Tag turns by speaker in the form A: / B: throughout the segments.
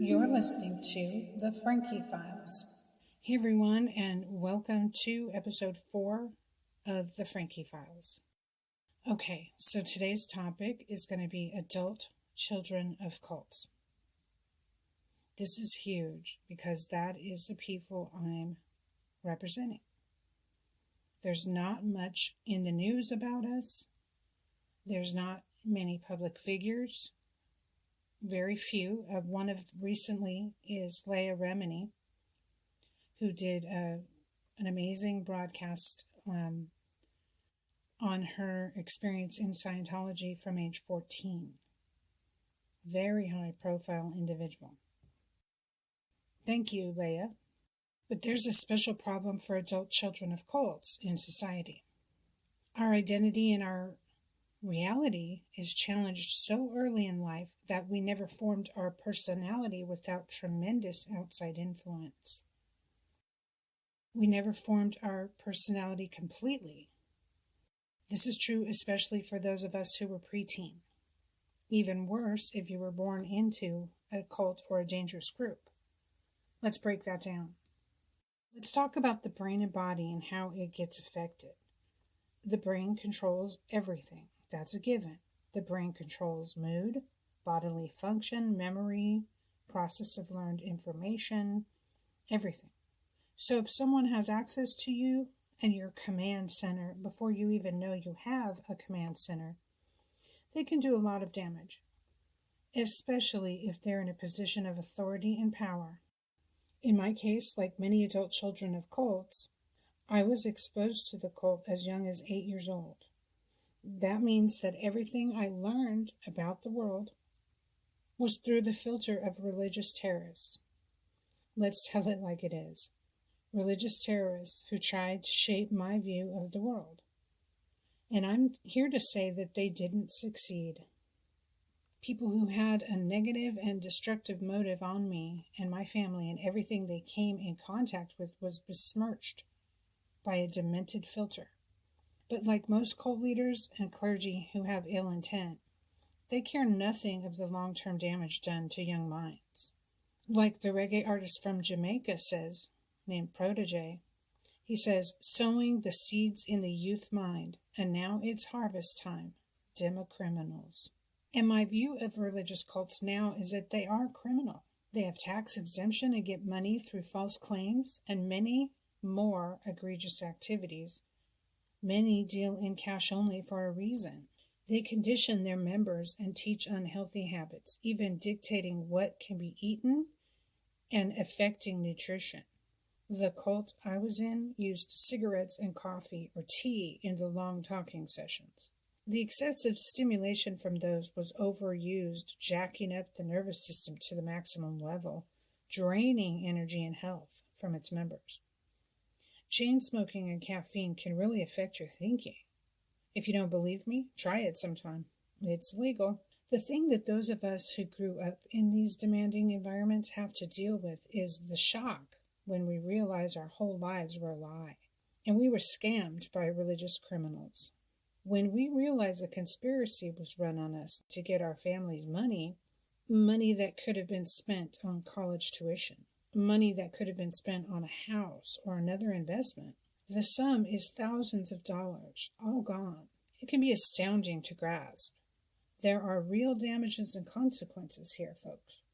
A: You're listening to the Frankie Files. Hey everyone, and welcome to episode 4 of the Frankie Files. Okay, so today's topic is going to be adult children of cults. This is huge because that is the people I'm representing. There's not much in the news about us. There's not many public figures. Very few. One of recently is Leah Remini, who did an amazing broadcast on her experience in Scientology from age 14. Very high profile individual. Thank you, Leah. But there's a special problem for adult children of cults in society. Our identity and our reality is challenged so early in life that we never formed our personality without tremendous outside influence. We never formed our personality completely. This is true especially for those of us who were preteen. Even worse if you were born into a cult or a dangerous group. Let's break that down. Let's talk about the brain and body and how it gets affected. The brain controls everything. That's a given. The brain controls mood, bodily function, memory, process of learned information, everything. So if someone has access to you and your command center before you even know you have a command center, they can do a lot of damage, especially if they're in a position of authority and power. In my case, like many adult children of cults, I was exposed to the cult as young as 8 years old. That means that everything I learned about the world was through the filter of religious terrorists. Let's tell it like it is. Religious terrorists who tried to shape my view of the world. And I'm here to say that they didn't succeed. People who had a negative and destructive motive on me and my family and everything they came in contact with was besmirched by a demented filter. But like most cult leaders and clergy who have ill intent, they care nothing of the long-term damage done to young minds. Like the reggae artist from Jamaica says, named Protege, he says, sowing the seeds in the youth mind, and now it's harvest time, demo criminals. And my view of religious cults now is that they are criminal. They have tax exemption and get money through false claims and many more egregious activities. Many deal in cash only for a reason. They condition their members and teach unhealthy habits, even dictating what can be eaten and affecting nutrition. The cult I was in used cigarettes and coffee or tea in the long talking sessions. The excessive stimulation from those was overused, jacking up the nervous system to the maximum level, draining energy and health from its members. Chain smoking and caffeine can really affect your thinking. If you don't believe me, try it sometime. It's legal. The thing that those of us who grew up in these demanding environments have to deal with is the shock when we realize our whole lives were a lie, and we were scammed by religious criminals. When we realize a conspiracy was run on us to get our family's money that could have been spent on college tuition, money that could have been spent on a house or another investment. The sum is thousands of dollars, all gone. It can be astounding to grasp. There are real damages and consequences here, folks.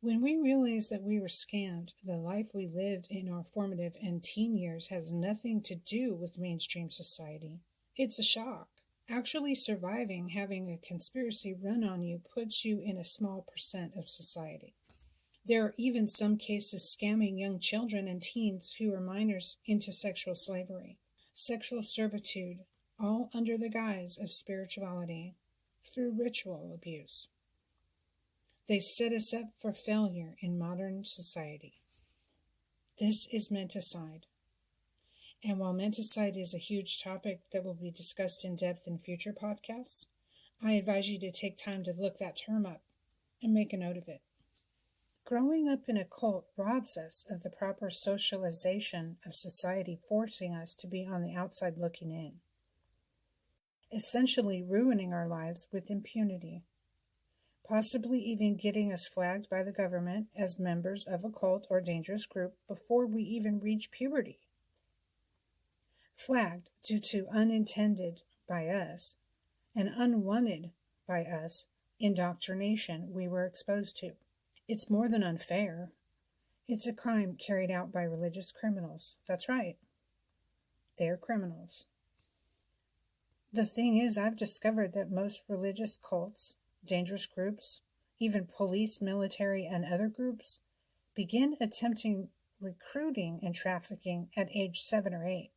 A: When we realize that we were scammed, the life we lived in our formative and teen years has nothing to do with mainstream society. It's a shock. Actually surviving having a conspiracy run on you puts you in a small % of society. There are even some cases scamming young children and teens who are minors into sexual slavery, sexual servitude, all under the guise of spirituality, through ritual abuse. They set us up for failure in modern society. This is menticide. And while menticide is a huge topic that will be discussed in depth in future podcasts, I advise you to take time to look that term up and make a note of it. Growing up in a cult robs us of the proper socialization of society, forcing us to be on the outside looking in, essentially ruining our lives with impunity. possibly even getting us flagged by the government as members of a cult or dangerous group before we even reach puberty. Flagged due to unintended by us and unwanted by us indoctrination we were exposed to. It's more than unfair. It's a crime carried out by religious criminals. That's right. They're criminals. The thing is, I've discovered that most religious cults, dangerous groups, even police, military, and other groups begin attempting recruiting and trafficking at age 7 or 8,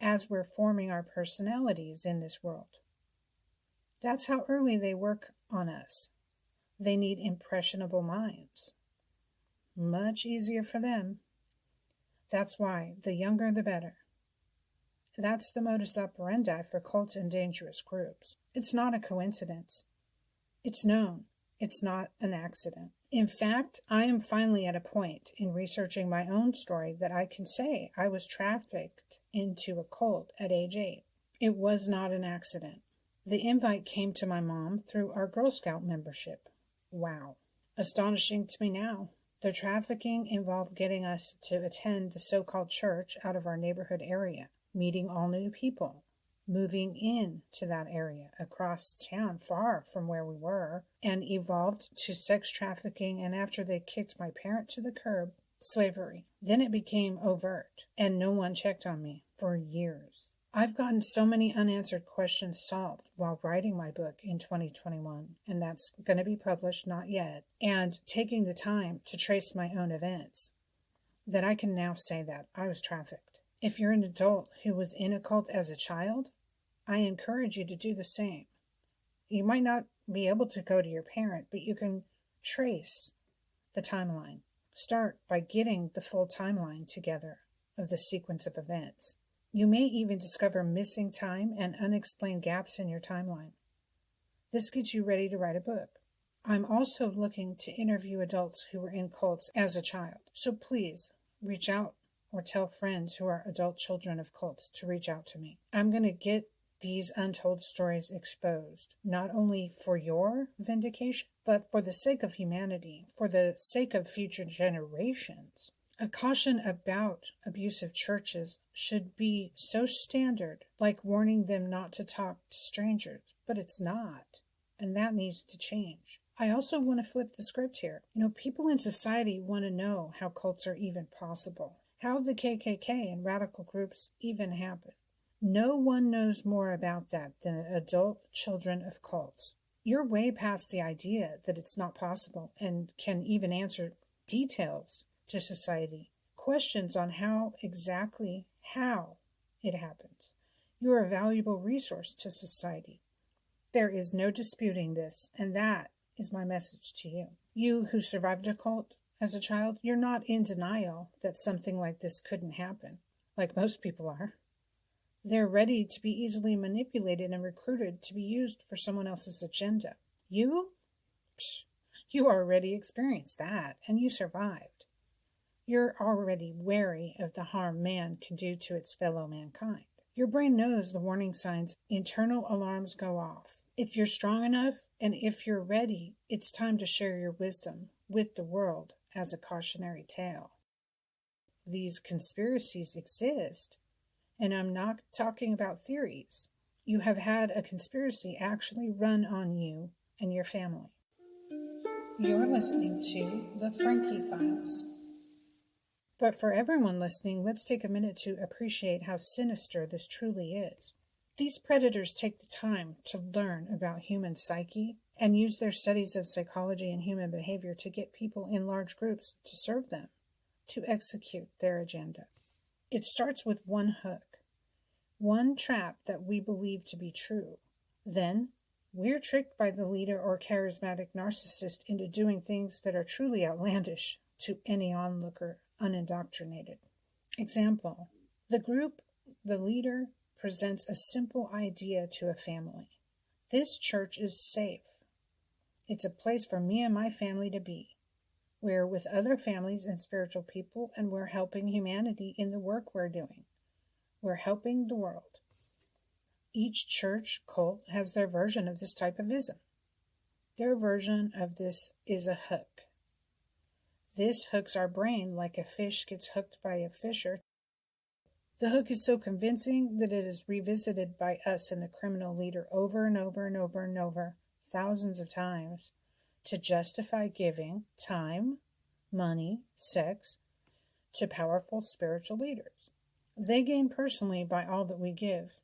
A: as we're forming our personalities in this world. That's how early they work on us. They need impressionable minds. Much easier for them. That's why the younger the better. That's the modus operandi for cults and dangerous groups. It's not a coincidence. It's known. It's not an accident. In fact, I am finally at a point in researching my own story that I can say I was trafficked into a cult at age 8. It was not an accident. The invite came to my mom through our Girl Scout membership. Wow. Astonishing to me now. The trafficking involved getting us to attend the so-called church out of our neighborhood area, meeting all new people, moving in to that area across town far from where we were, and evolved to sex trafficking, and after they kicked my parent to the curb, slavery. Then it became overt, and no one checked on me for years. I've gotten so many unanswered questions solved while writing my book in 2021, and that's going to be published not yet, and taking the time to trace my own events, that I can now say that I was trafficked. If you're an adult who was in a cult as a child, I encourage you to do the same. You might not be able to go to your parent, but you can trace the timeline. Start by getting the full timeline together of the sequence of events. You may even discover missing time and unexplained gaps in your timeline. This gets you ready to write a book. I'm also looking to interview adults who were in cults as a child. So please reach out or tell friends who are adult children of cults to reach out to me. I'm going to get these untold stories exposed, not only for your vindication, but for the sake of humanity, for the sake of future generations. A caution about abusive churches should be so standard, like warning them not to talk to strangers, but it's not, and that needs to change. I also want to flip the script here. People in society want to know how cults are even possible, how the KKK and radical groups even happen. No one knows more about that than adult children of cults. You're way past the idea that it's not possible and can even answer details to society, questions on how it happens. You are a valuable resource to society. There is no disputing this, and that is my message to you. You who survived a cult as a child, you're not in denial that something like this couldn't happen, like most people are. They're ready to be easily manipulated and recruited to be used for someone else's agenda. You already experienced that, and you survived. You're already wary of the harm man can do to its fellow mankind. Your brain knows the warning signs. Internal alarms go off. If you're strong enough, and if you're ready, it's time to share your wisdom with the world as a cautionary tale. These conspiracies exist, and I'm not talking about theories. You have had a conspiracy actually run on you and your family. You're listening to The Frankie Files. But for everyone listening, let's take a minute to appreciate how sinister this truly is. These predators take the time to learn about human psyche and use their studies of psychology and human behavior to get people in large groups to serve them, to execute their agenda. It starts with one hook, one trap that we believe to be true. Then, we're tricked by the leader or charismatic narcissist into doing things that are truly outlandish to any onlooker unindoctrinated. Example, the leader presents a simple idea to a family. This church is safe. It's a place for me and my family to be. We're with other families and spiritual people, and we're helping humanity in the work we're doing. We're helping the world. Each church cult has their version of this type of ism. Their version of this is a hook. This hooks our brain like a fish gets hooked by a fisher. The hook is so convincing that it is revisited by us and the criminal leader over and over and over and over, thousands of times, to justify giving time, money, sex to powerful spiritual leaders. They gain personally by all that we give,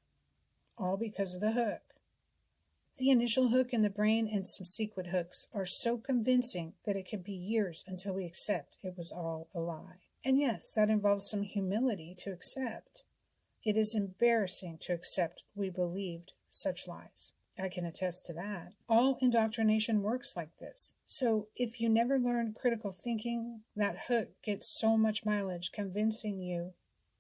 A: all because of the hook. The initial hook in the brain and subsequent hooks are so convincing that it can be years until we accept it was all a lie. And yes, that involves some humility to accept. It is embarrassing to accept we believed such lies. I can attest to that. All indoctrination works like this. So if you never learn critical thinking, that hook gets so much mileage convincing you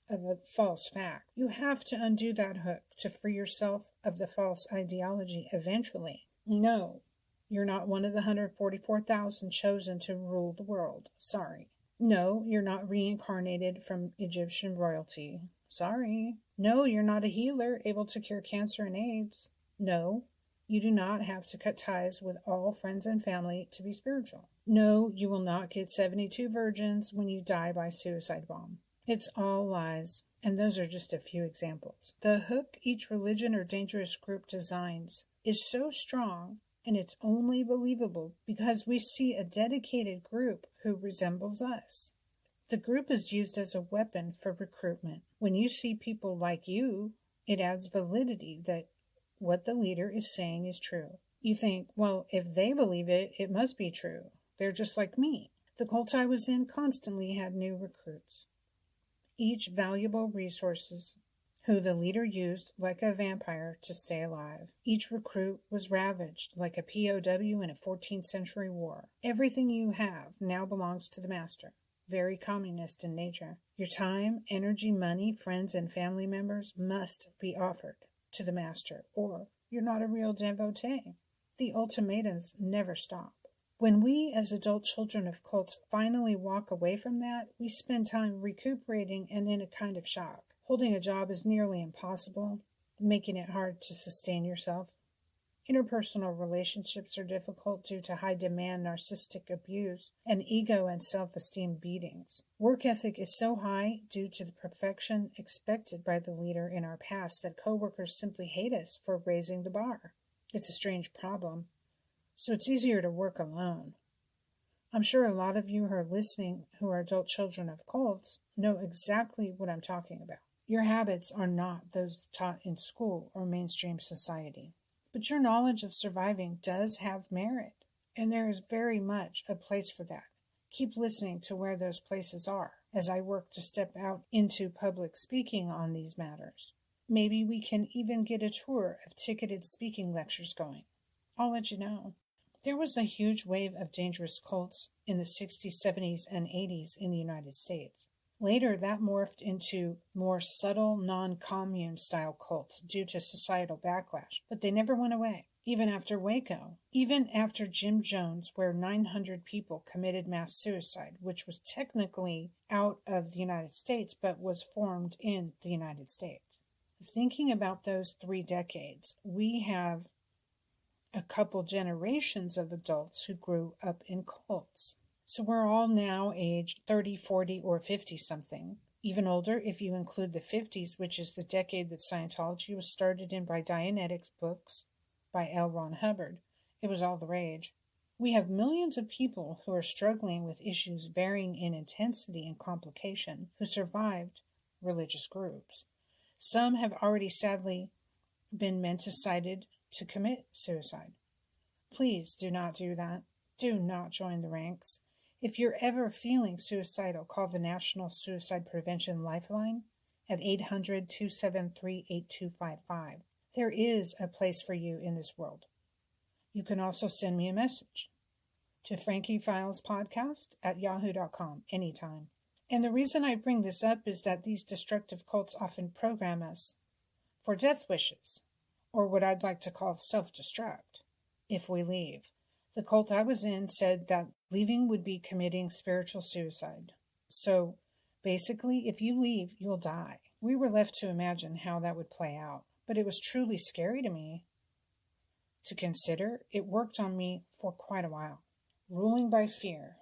A: of a false fact. You have to undo that hook to free yourself of the false ideology eventually. No, you're not one of the 144,000 chosen to rule the world. Sorry. No, you're not reincarnated from Egyptian royalty. Sorry. No, you're not a healer able to cure cancer and AIDS. No, you do not have to cut ties with all friends and family to be spiritual. No, you will not get 72 virgins when you die by suicide bomb. It's all lies, and those are just a few examples. The hook each religion or dangerous group designs is so strong, and it's only believable because we see a dedicated group who resembles us. The group is used as a weapon for recruitment. When you see people like you, it adds validity that what the leader is saying is true. You think, well, if they believe it, it must be true. They're just like me. The cult I was in constantly had new recruits. Each valuable resources who the leader used like a vampire to stay alive. Each recruit was ravaged like a POW in a 14th century war. Everything you have now belongs to the master. Very communist in nature. Your time, energy, money, friends, and family members must be offered to the master, or you're not a real devotee. The ultimatums never stop. When we, as adult children of cults, finally walk away from that, we spend time recuperating and in a kind of shock. Holding a job is nearly impossible, making it hard to sustain yourself. Interpersonal relationships are difficult due to high-demand narcissistic abuse and ego and self-esteem beatings. Work ethic is so high due to the perfection expected by the leader in our past that coworkers simply hate us for raising the bar. It's a strange problem, so it's easier to work alone. I'm sure a lot of you who are listening who are adult children of cults know exactly what I'm talking about. Your habits are not those taught in school or mainstream society. But your knowledge of surviving does have merit, and there is very much a place for that. Keep listening to where those places are as I work to step out into public speaking on these matters. Maybe we can even get a tour of ticketed speaking lectures going. I'll let you know. There was a huge wave of dangerous cults in the 60s, 70s, and 80s in the United States. Later, that morphed into more subtle, non-commune style cults due to societal backlash, but they never went away, even after Waco, even after Jim Jones, where 900 people committed mass suicide, which was technically out of the United States, but was formed in the United States. Thinking about those 3 decades, we have a couple generations of adults who grew up in cults. So we're all now aged 30, 40, or 50-something. Even older if you include the 50s, which is the decade that Scientology was started in by Dianetics books by L. Ron Hubbard. It was all the rage. We have millions of people who are struggling with issues varying in intensity and complication who survived religious groups. Some have already sadly been mental-cited to commit suicide. Please do not do that. Do not join the ranks. If you're ever feeling suicidal, call the National Suicide Prevention Lifeline at 800-273-8255. There is a place for you in this world. You can also send me a message to frankiefilespodcast@yahoo.com anytime. And the reason I bring this up is that these destructive cults often program us for death wishes, or what I'd like to call self-destruct, if we leave. The cult I was in said that leaving would be committing spiritual suicide. So, basically, if you leave, you'll die. We were left to imagine how that would play out, but it was truly scary to me. to consider, it worked on me for quite a while. Ruling by fear.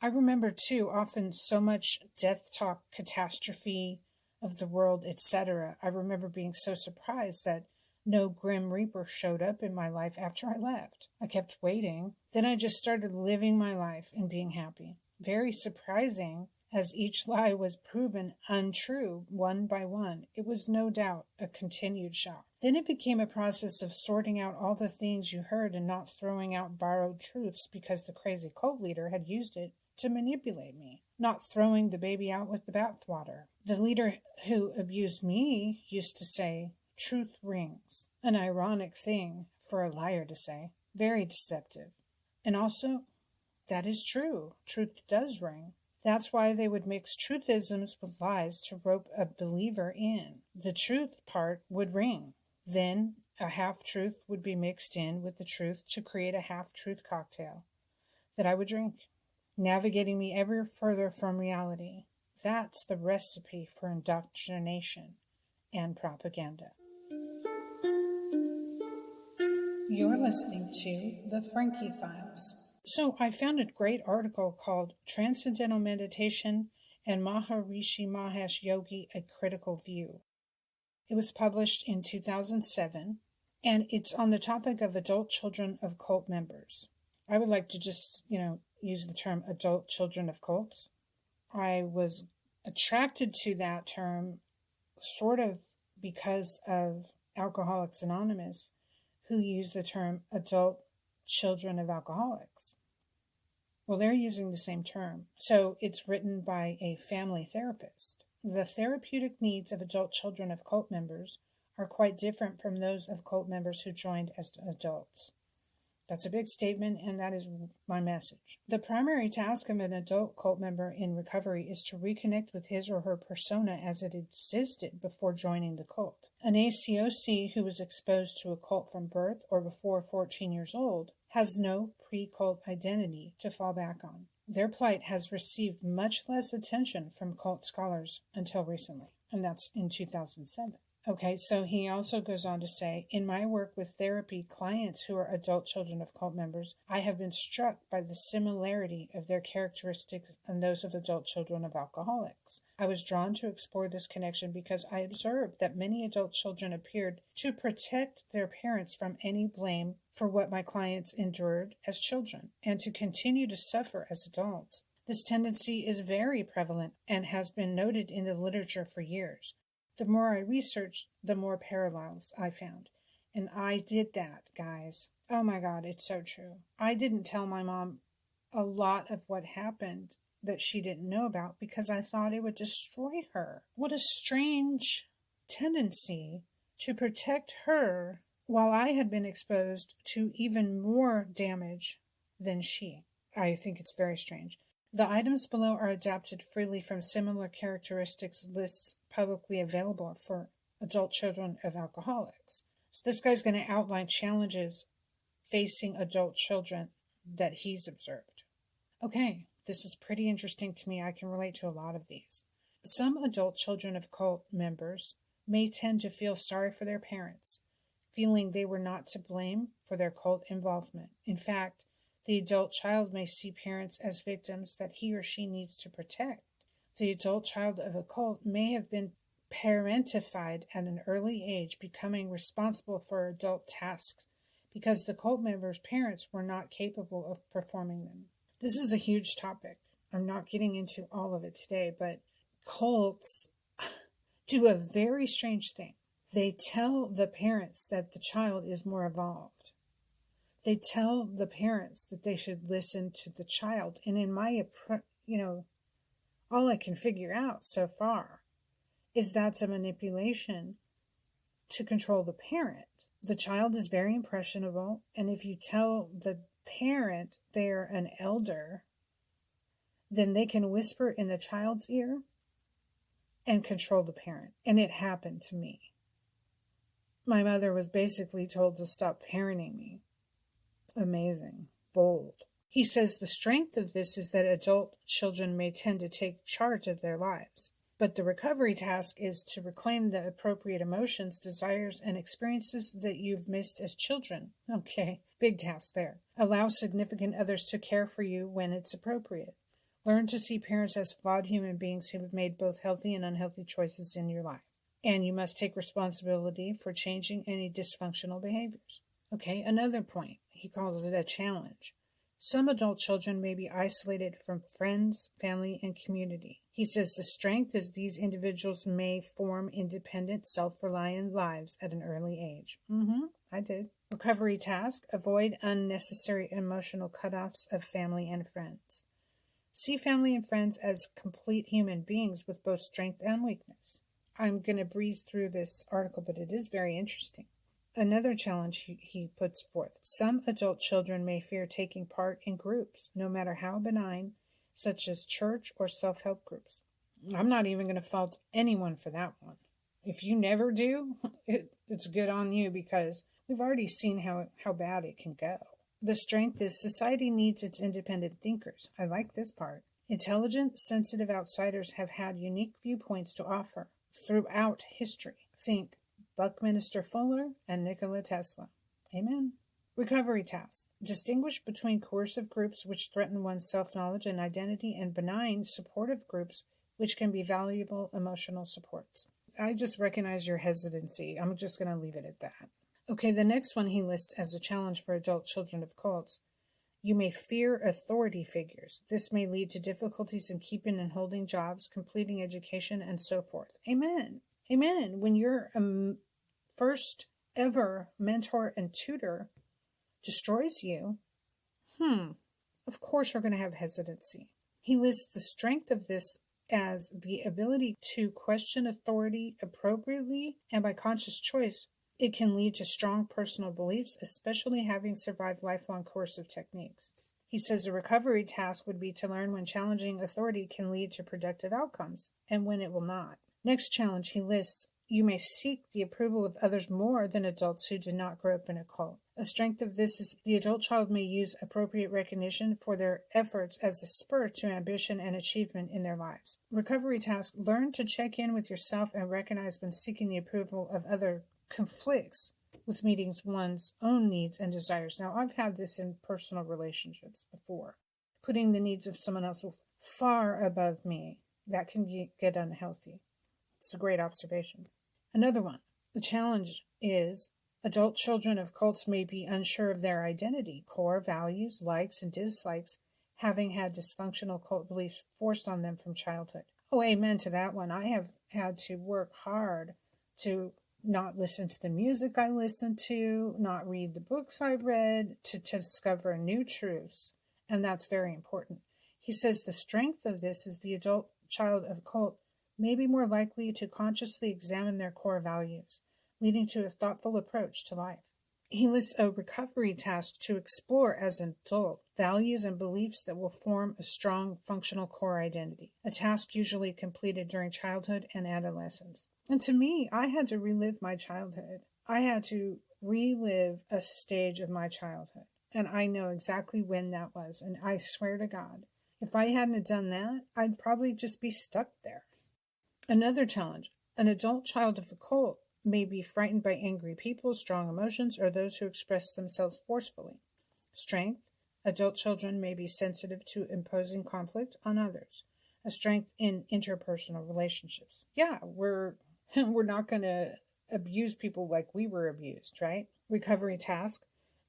A: I remember, too, often so much death talk, catastrophe of the world, etc. I remember being so surprised that no Grim Reaper showed up in my life after I left. I kept waiting. Then I just started living my life and being happy. Very surprising, as each lie was proven untrue one by one. It was no doubt a continued shock. Then it became a process of sorting out all the things you heard and not throwing out borrowed truths because the crazy cult leader had used it to manipulate me, not throwing the baby out with the bathwater. The leader who abused me used to say, "Truth rings," an ironic thing for a liar to say, very deceptive. And also, that is true. Truth does ring. That's why they would mix truthisms with lies to rope a believer in. The truth part would ring. Then a half-truth would be mixed in with the truth to create a half-truth cocktail that I would drink, navigating me ever further from reality. That's the recipe for indoctrination and propaganda. You're listening to The Frankie Files. So I found a great article called Transcendental Meditation and Maharishi Mahesh Yogi, A Critical View. It was published in 2007, and it's on the topic of adult children of cult members. I would like to just, use the term adult children of cults. I was attracted to that term sort of because of Alcoholics Anonymous, who use the term adult children of alcoholics. Well, they're using the same term. So it's written by a family therapist. The therapeutic needs of adult children of cult members are quite different from those of cult members who joined as adults. That's a big statement, and that is my message. The primary task of an adult cult member in recovery is to reconnect with his or her persona as it existed before joining the cult. An ACOC who was exposed to a cult from birth or before 14 years old has no pre-cult identity to fall back on. Their plight has received much less attention from cult scholars until recently, and that's in 2007. Okay, so he also goes on to say, in my work with therapy clients who are adult children of cult members, I have been struck by the similarity of their characteristics and those of adult children of alcoholics. I was drawn to explore this connection because I observed that many adult children appeared to protect their parents from any blame for what my clients endured as children, and to continue to suffer as adults. This tendency is very prevalent and has been noted in the literature for years. The more I researched, the more parallels I found. And I did that, guys. Oh my God, it's so true. I didn't tell my mom a lot of what happened that she didn't know about because I thought it would destroy her. What a strange tendency to protect her while I had been exposed to even more damage than she. I think it's very strange. The items below are adapted freely from similar characteristics lists publicly available for adult children of alcoholics. So this guy's going to outline challenges facing adult children that he's observed. Okay, this is pretty interesting to me. I can relate to a lot of these. Some adult children of cult members may tend to feel sorry for their parents, feeling they were not to blame for their cult involvement. In fact, the adult child may see parents as victims that he or she needs to protect. The adult child of a cult may have been parentified at an early age, becoming responsible for adult tasks because the cult member's parents were not capable of performing them. This is a huge topic. I'm not getting into all of it today, but cults do a very strange thing. They tell the parents that the child is more evolved. They tell the parents that they should listen to the child. And in my, all I can figure out so far is that's a manipulation to control the parent. The child is very impressionable. And if you tell the parent they're an elder, then they can whisper in the child's ear and control the parent. And it happened to me. My mother was basically told to stop parenting me. Amazing. Bold. He says the strength of this is that adult children may tend to take charge of their lives, But the recovery task is to reclaim the appropriate emotions, desires, and experiences that you've missed as children. Okay, big task there. Allow significant others to care for you when it's appropriate. Learn to see parents as flawed human beings who have made both healthy and unhealthy choices in your life. And you must take responsibility for changing any dysfunctional behaviors. Okay, another point. He calls it a challenge. Some adult children may be isolated from friends, family, and community. He says the strength is these individuals may form independent, self-reliant lives at an early age. I did. Recovery task: avoid unnecessary emotional cutoffs of family and friends. See family and friends as complete human beings with both strength and weakness. I'm going to breeze through this article, but it is very interesting. Another challenge he puts forth: some adult children may fear taking part in groups, no matter how benign, such as church or self-help groups. I'm not even going to fault anyone for that one. If you never do, it's good on you, because we've already seen how bad it can go. The strength is society needs its independent thinkers. I like this part. Intelligent, sensitive outsiders have had unique viewpoints to offer throughout history. Think Buckminster Fuller and Nikola Tesla. Amen. Recovery task: distinguish between coercive groups which threaten one's self-knowledge and identity, and benign, supportive groups which can be valuable emotional supports. I just recognize your hesitancy. I'm just going to leave it at that. Okay, the next one he lists as a challenge for adult children of cults: you may fear authority figures. This may lead to difficulties in keeping and holding jobs, completing education, and so forth. Amen. Amen. When your first ever mentor and tutor destroys you, of course you're going to have hesitancy. He lists the strength of this as the ability to question authority appropriately, and by conscious choice, it can lead to strong personal beliefs, especially having survived lifelong coercive techniques. He says a recovery task would be to learn when challenging authority can lead to productive outcomes and when it will not. Next challenge he lists: you may seek the approval of others more than adults who did not grow up in a cult. A strength of this is the adult child may use appropriate recognition for their efforts as a spur to ambition and achievement in their lives. Recovery task: learn to check in with yourself and recognize when seeking the approval of others conflicts with meeting one's own needs and desires. Now, I've had this in personal relationships before. Putting the needs of someone else far above me, that can get unhealthy. It's a great observation. Another one. The challenge is adult children of cults may be unsure of their identity, core values, likes, and dislikes, having had dysfunctional cult beliefs forced on them from childhood. Oh, amen to that one. I have had to work hard to not listen to the music I listened to, not read the books I read, to discover new truths. And that's very important. He says the strength of this is the adult child of cult may be more likely to consciously examine their core values, leading to a thoughtful approach to life. He lists a recovery task to explore as an adult values and beliefs that will form a strong, functional core identity, a task usually completed during childhood and adolescence. And to me, I had to relive my childhood. I had to relive a stage of my childhood. And I know exactly when that was. And I swear to God, if I hadn't done that, I'd probably just be stuck there. Another challenge: an adult child of the cult may be frightened by angry people, strong emotions, or those who express themselves forcefully. Strength: adult children may be sensitive to imposing conflict on others. A strength in interpersonal relationships. Yeah, we're not going to abuse people like we were abused, right? Recovery task: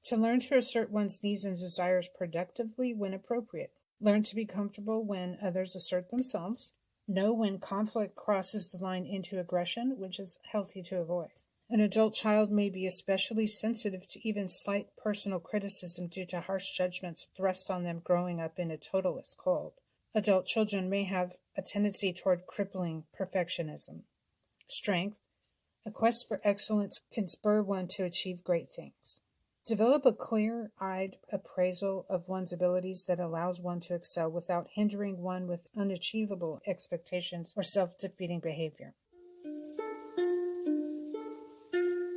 A: to learn to assert one's needs and desires productively when appropriate. Learn to be comfortable when others assert themselves. Know when conflict crosses the line into aggression, which is healthy to avoid. An adult child may be especially sensitive to even slight personal criticism due to harsh judgments thrust on them growing up in a totalist cult. Adult children may have a tendency toward crippling perfectionism. Strength: a quest for excellence can spur one to achieve great things. Develop a clear-eyed appraisal of one's abilities that allows one to excel without hindering one with unachievable expectations or self-defeating behavior.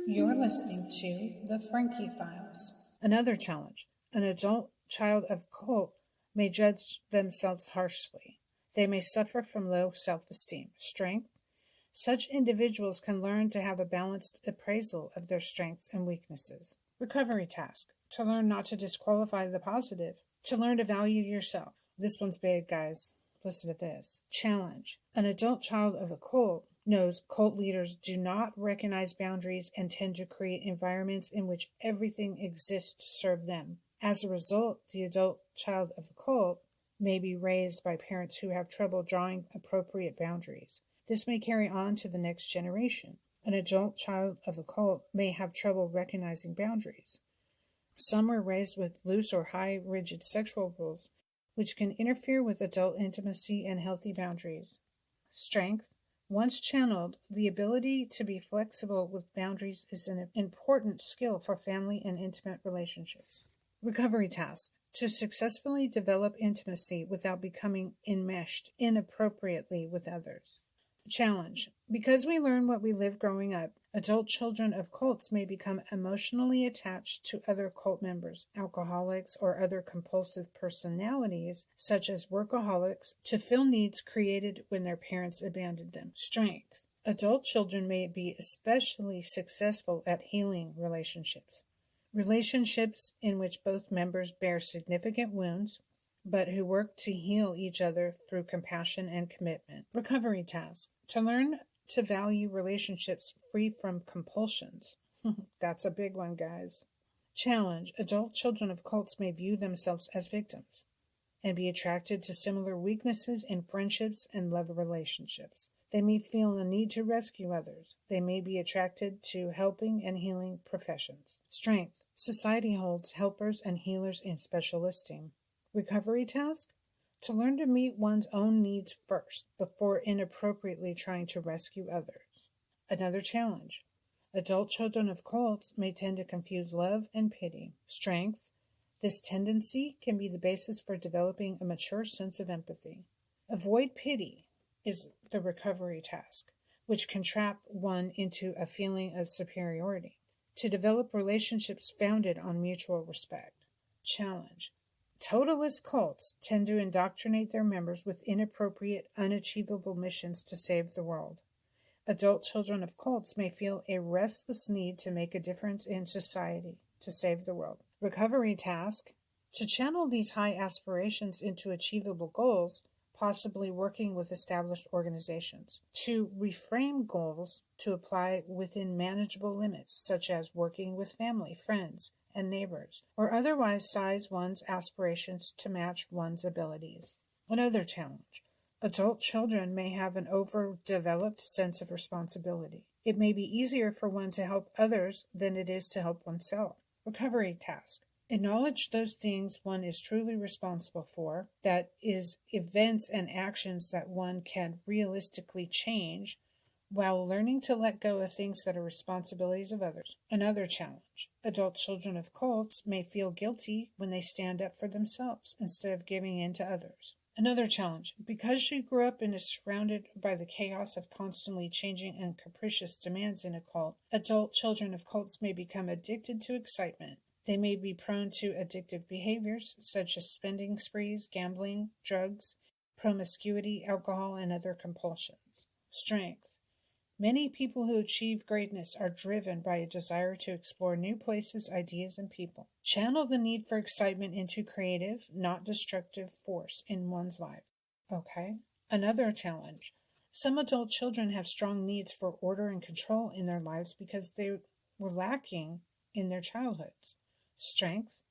A: You're listening to The Frankie Files. Another challenge: an adult child of cult may judge themselves harshly. They may suffer from low self-esteem. Strength. Such individuals can learn to have a balanced appraisal of their strengths and weaknesses. Recovery task. To learn not to disqualify the positive. To learn to value yourself. This one's big, guys. Listen to this. Challenge. An adult child of a cult knows cult leaders do not recognize boundaries and tend to create environments in which everything exists to serve them. As a result, the adult child of a cult may be raised by parents who have trouble drawing appropriate boundaries. This may carry on to the next generation. An adult child of a cult may have trouble recognizing boundaries. Some are raised with loose or high rigid sexual rules, which can interfere with adult intimacy and healthy boundaries. Strength. Once channeled, the ability to be flexible with boundaries is an important skill for family and intimate relationships. Recovery task. To successfully develop intimacy without becoming enmeshed inappropriately with others. Challenge. Because we learn what we live growing up, adult children of cults may become emotionally attached to other cult members, alcoholics, or other compulsive personalities, such as workaholics, to fill needs created when their parents abandoned them. Strength. Adult children may be especially successful at healing relationships. Relationships in which both members bear significant wounds, but who work to heal each other through compassion and commitment. Recovery task. To learn to value relationships free from compulsions. That's a big one, guys. Challenge. Adult children of cults may view themselves as victims and be attracted to similar weaknesses in friendships and love relationships. They may feel a need to rescue others. They may be attracted to helping and healing professions. Strength. Society holds helpers and healers in special esteem. Recovery task. To learn to meet one's own needs first before inappropriately trying to rescue others. Another challenge. Adult children of cults may tend to confuse love and pity. Strength. This tendency can be the basis for developing a mature sense of empathy. Avoid pity is the recovery task, which can trap one into a feeling of superiority. To develop relationships founded on mutual respect. Challenge. Totalist cults tend to indoctrinate their members with inappropriate, unachievable missions to save the world. Adult children of cults may feel a restless need to make a difference in society, to save the world. Recovery task. To channel these high aspirations into achievable goals, possibly working with established organizations. To reframe goals to apply within manageable limits, such as working with family, friends, and neighbors, or otherwise size one's aspirations to match one's abilities. Another challenge. Adult children may have an overdeveloped sense of responsibility. It may be easier for one to help others than it is to help oneself. Recovery task. Acknowledge those things one is truly responsible for, that is, events and actions that one can realistically change, while learning to let go of things that are responsibilities of others. Another challenge. Adult children of cults may feel guilty when they stand up for themselves instead of giving in to others. Another challenge. Because you grew up and is surrounded by the chaos of constantly changing and capricious demands in a cult, adult children of cults may become addicted to excitement. They may be prone to addictive behaviors such as spending sprees, gambling, drugs, promiscuity, alcohol, and other compulsions. Strength. Many people who achieve greatness are driven by a desire to explore new places, ideas, and people. Channel the need for excitement into creative, not destructive force in one's life. Okay? Another challenge. Some adult children have strong needs for order and control in their lives because they were lacking in their childhoods. Strength.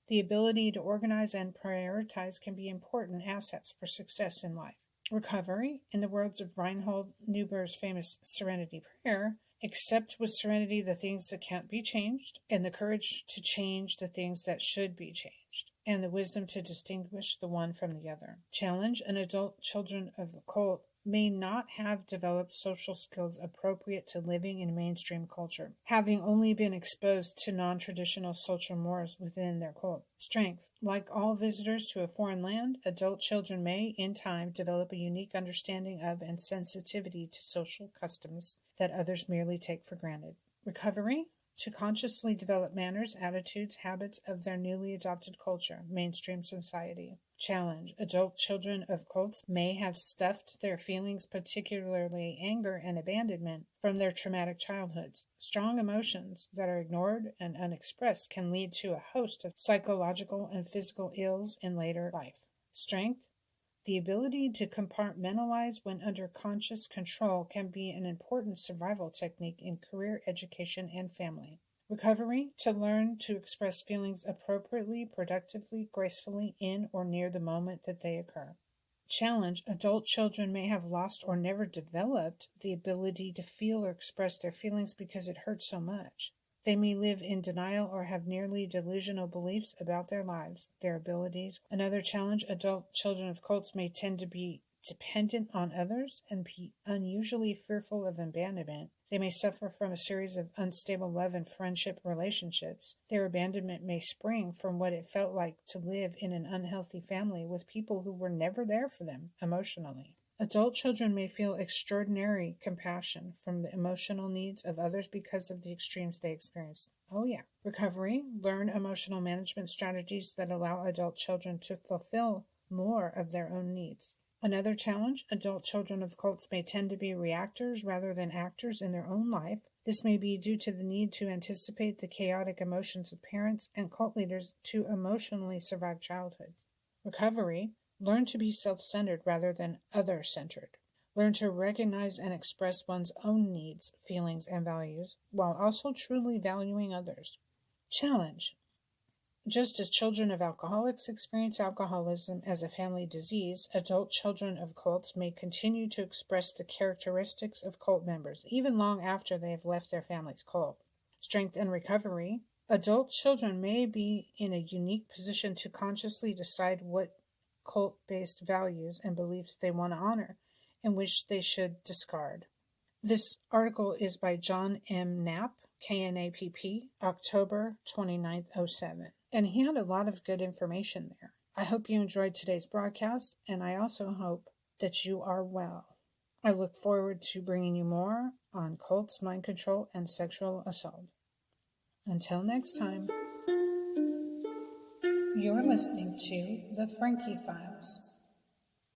A: The ability to organize and prioritize can be important assets for success in life. Recovery. In the words of Reinhold Niebuhr's famous Serenity Prayer, accept with serenity the things that can't be changed, and the courage to change the things that should be changed, and the wisdom to distinguish the one from the other. Challenge. An adult children of a cult may not have developed social skills appropriate to living in mainstream culture, having only been exposed to non-traditional social mores within their cult. Strength. Like all visitors to a foreign land, adult children may, in time, develop a unique understanding of and sensitivity to social customs that others merely take for granted. Recovery. to consciously develop manners, attitudes, habits of their newly adopted culture, mainstream society. Challenge. Adult children of cults may have stuffed their feelings, particularly anger and abandonment, from their traumatic childhoods. Strong emotions that are ignored and unexpressed can lead to a host of psychological and physical ills in later life. Strength. The ability to compartmentalize when under conscious control can be an important survival technique in career, education, and family. Recovery, to learn to express feelings appropriately, productively, gracefully in or near the moment that they occur. Challenge, adult children may have lost or never developed the ability to feel or express their feelings because it hurts so much. They may live in denial or have nearly delusional beliefs about their lives, their abilities. Another challenge, adult children of cults may tend to be dependent on others and be unusually fearful of abandonment. They may suffer from a series of unstable love and friendship relationships. Their abandonment may spring from what it felt like to live in an unhealthy family with people who were never there for them emotionally. Adult children may feel extraordinary compassion from the emotional needs of others because of the extremes they experienced. Oh yeah. Recovery, learn emotional management strategies that allow adult children to fulfill more of their own needs. Another challenge, adult children of cults may tend to be reactors rather than actors in their own life. This may be due to the need to anticipate the chaotic emotions of parents and cult leaders to emotionally survive childhood. Recovery, learn to be self-centered rather than other-centered. Learn to recognize and express one's own needs, feelings, and values, while also truly valuing others. Challenge. Just as children of alcoholics experience alcoholism as a family disease, adult children of cults may continue to express the characteristics of cult members, even long after they have left their family's cult. Strength and recovery. Adult children may be in a unique position to consciously decide what cult-based values and beliefs they want to honor and which they should discard. This article is by John M. Knapp, Knapp, October 29th, 2007. And he had a lot of good information there. I hope you enjoyed today's broadcast, and I also hope that you are well. I look forward to bringing you more on cults, mind control, and sexual assault. Until next time, you're listening to The Frankie Files.